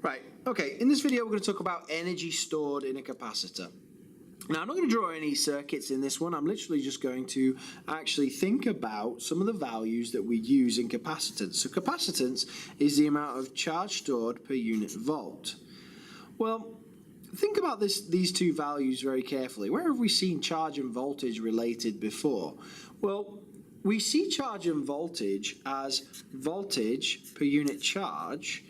Right, okay, in this video we're going to talk about energy stored in a capacitor. Now, I'm not going to draw any circuits in this one. I'm literally just going to actually think about some of the values that we use in capacitance. So capacitance is the amount of charge stored per unit volt. Well, think about these two values very carefully. Where have we seen charge and voltage related before? Well, we see charge and voltage as voltage per unit charge,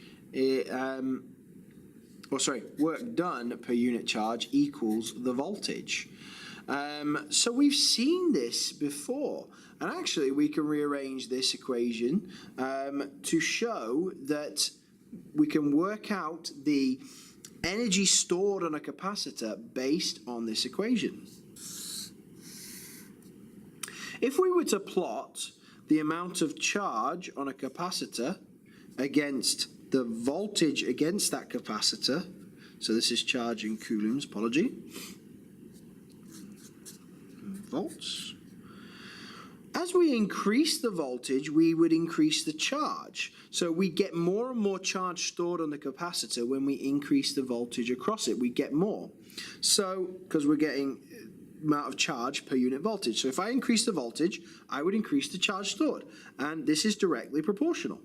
work done per unit charge equals the voltage. So we've seen this before, and actually we can rearrange this equation to show that we can work out the energy stored on a capacitor based on this equation. If we were to plot the amount of charge on a capacitor against the voltage against that capacitor, so this is charge in coulombs, apology, volts. As we increase the voltage, we would increase the charge. So we get more and more charge stored on the capacitor when we increase the voltage across it. We get more. So, because we're getting amount of charge per unit voltage. So if I increase the voltage, I would increase the charge stored. And this is directly proportional.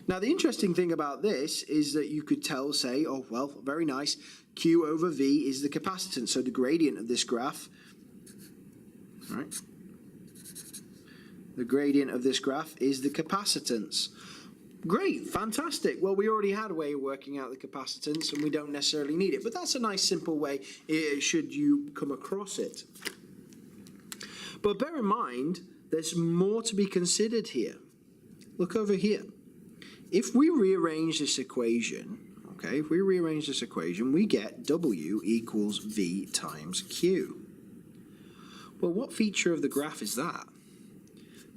Now, the interesting thing about this is that you could say, oh, well, very nice, Q over V is the capacitance. So the gradient of this graph, right? The gradient of this graph is the capacitance. Great, fantastic. Well, we already had a way of working out the capacitance and we don't necessarily need it. But that's a nice simple way should you come across it. But bear in mind, there's more to be considered here. Look over here. If we rearrange this equation, okay, if we rearrange this equation, we get W equals V times Q. Well, what feature of the graph is that?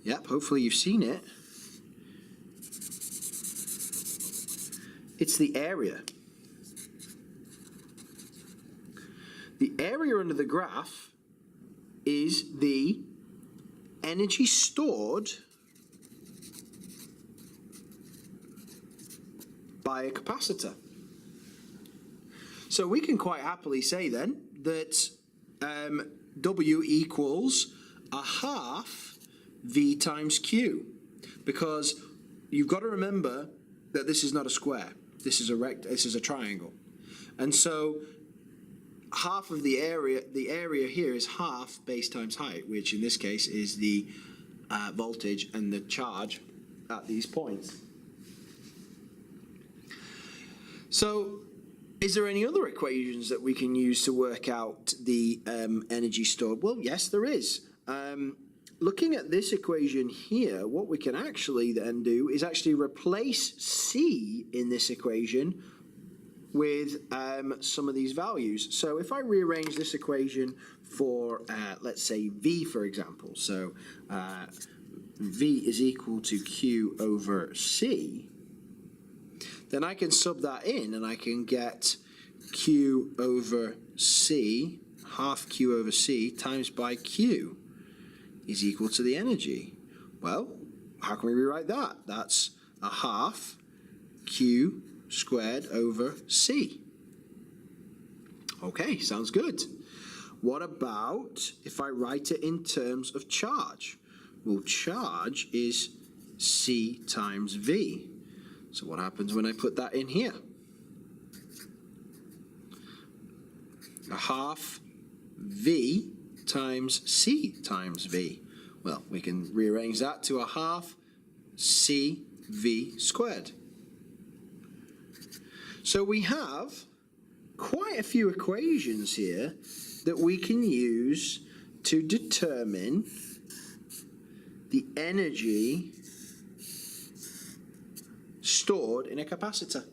Yep, hopefully you've seen it. It's the area. The area under the graph is the energy stored by a capacitor. So we can quite happily say then that W equals a half V times Q, because you've got to remember that this is not a square. This is a triangle. And so half of the area here is half base times height, which in this case is the voltage and the charge at these points. So is there any other equations that we can use to work out the energy stored? Well, yes, there is. Looking at this equation here, what we can actually then do is actually replace C in this equation with some of these values. So if I rearrange this equation for, let's say, V, for example. So V is equal to Q over C. Then I can sub that in and I can get Q over C, half Q over C, times by Q is equal to the energy. Well, how can we rewrite that? That's a half Q squared over C. Okay, sounds good. What about if I write it in terms of charge? Well, charge is C times V. So what happens when I put that in here? A half V times C times V. Well, we can rearrange that to a half CV squared. So we have quite a few equations here that we can use to determine the energy stored in a capacitor.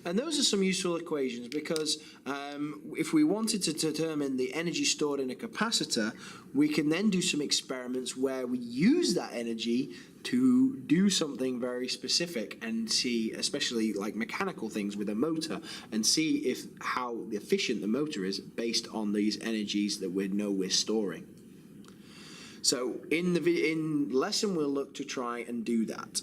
And those are some useful equations because if we wanted to determine the energy stored in a capacitor, we can then do some experiments where we use that energy to do something very specific and see, especially like mechanical things with a motor, and see how efficient the motor is based on these energies that we know we're storing. So in lesson we'll look to try and do that.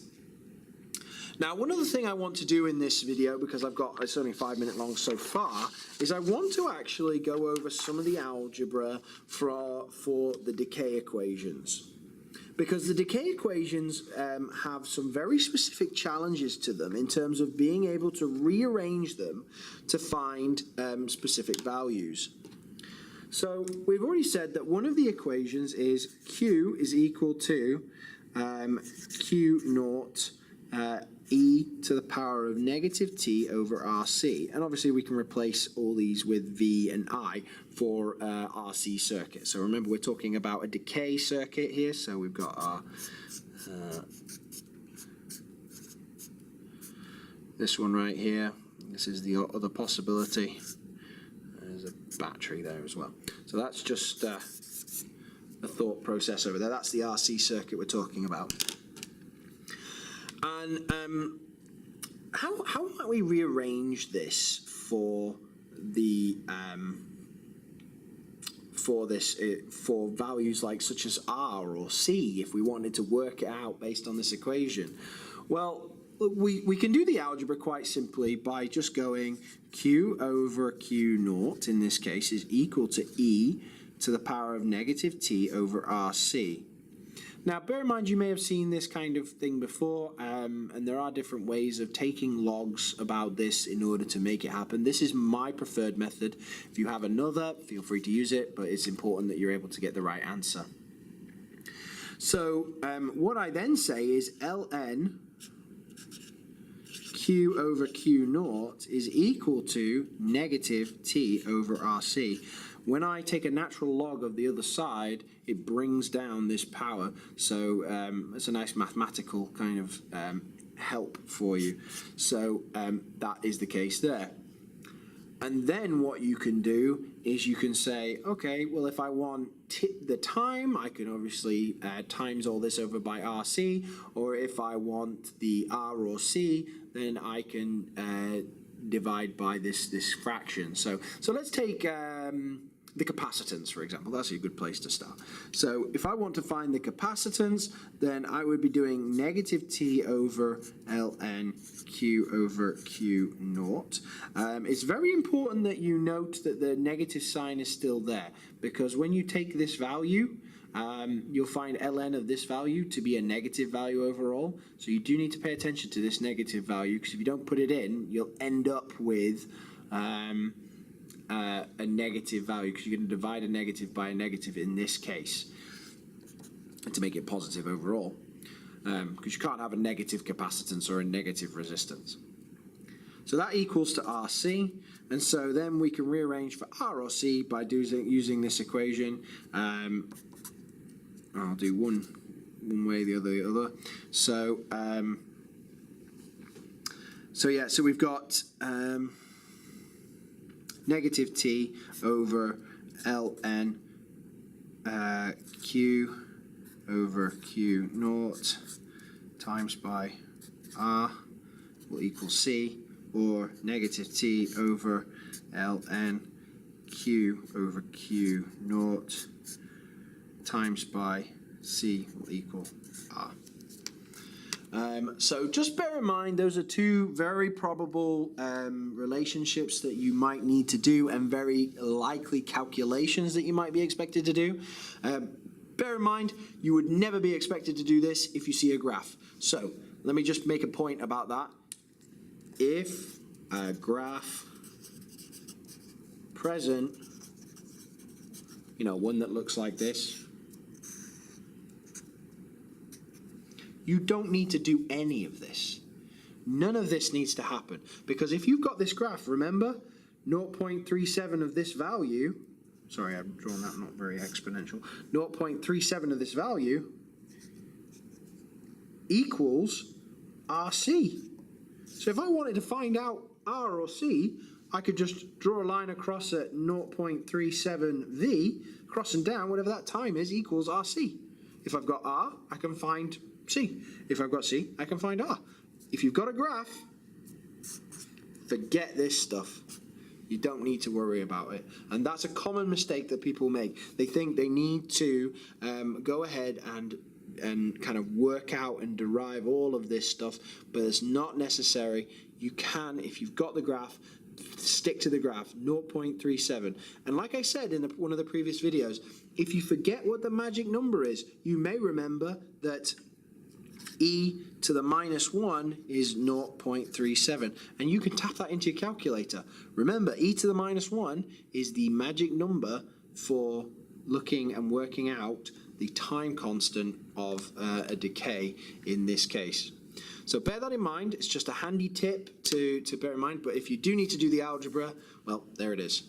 Now, one other thing I want to do in this video, because it's only 5 minutes long so far, is I want to actually go over some of the algebra for the decay equations. Because the decay equations have some very specific challenges to them in terms of being able to rearrange them to find specific values. So we've already said that one of the equations is Q is equal to Q naught e to the power of negative t over RC. And obviously we can replace all these with V and I for RC circuit. So remember, we're talking about a decay circuit here. So we've got our this one right here. This is the other possibility. There's a battery there as well. So that's just a thought process over there. That's the RC circuit we're talking about. And how might we rearrange this for the for values like such as R or C if we wanted to work it out based on this equation? Well, we can do the algebra quite simply by just going Q over Q naught, in this case, is equal to E to the power of negative t over RC. Now, bear in mind, you may have seen this kind of thing before, and there are different ways of taking logs about this in order to make it happen. This is my preferred method. If you have another, feel free to use it, but it's important that you're able to get the right answer. So what I then say is ln Q over Q naught is equal to negative t over RC. When I take a natural log of the other side, it brings down this power. So it's a nice mathematical kind of help for you. So that is the case there. And then what you can do is you can say, okay, well, if I want the time, I can obviously times all this over by RC, or if I want the R or C, then I can divide by this fraction. So let's take the capacitance, for example. That's a good place to start. So if I want to find the capacitance, then I would be doing negative t over ln Q over Q naught. It's very important that you note that the negative sign is still there, because when you take this value, you'll find ln of this value to be a negative value overall. So you do need to pay attention to this negative value, because if you don't put it in, you'll end up with a negative value, because you're going to divide a negative by a negative in this case, and to make it positive overall, because you can't have a negative capacitance or a negative resistance. So that equals to RC, and so then we can rearrange for R or C by using this equation. I'll do one way, the other. So so we've got negative t over ln Q over Q naught times by R will equal C, or negative t over ln Q over Q naught times by C will equal R. So just bear in mind, those are two very probable relationships that you might need to do, and very likely calculations that you might be expected to do. Bear in mind, you would never be expected to do this if you see a graph. So let me just make a point about that. If a graph present, one that looks like this, you don't need to do any of this. None of this needs to happen, because if you've got this graph, remember, 0.37 of this value, sorry, I've drawn that not very exponential, 0.37 of this value equals RC. So if I wanted to find out R or C, I could just draw a line across at 0.37V, crossing down, whatever that time is, equals RC. If I've got R, I can find C. If I've got C, I can find R. If you've got a graph, forget this stuff. You don't need to worry about it. And that's a common mistake that people make. They think they need to go ahead and and kind of work out and derive all of this stuff, but it's not necessary. You can, if you've got the graph, stick to the graph, 0.37. And like I said in one of the previous videos, if you forget what the magic number is, you may remember that e to the minus 1 is 0.37, and you can tap that into your calculator. Remember, e to the minus 1 is the magic number for looking and working out the time constant of a decay in this case. So bear that in mind. It's just a handy tip to bear in mind, but if you do need to do the algebra, well, there it is.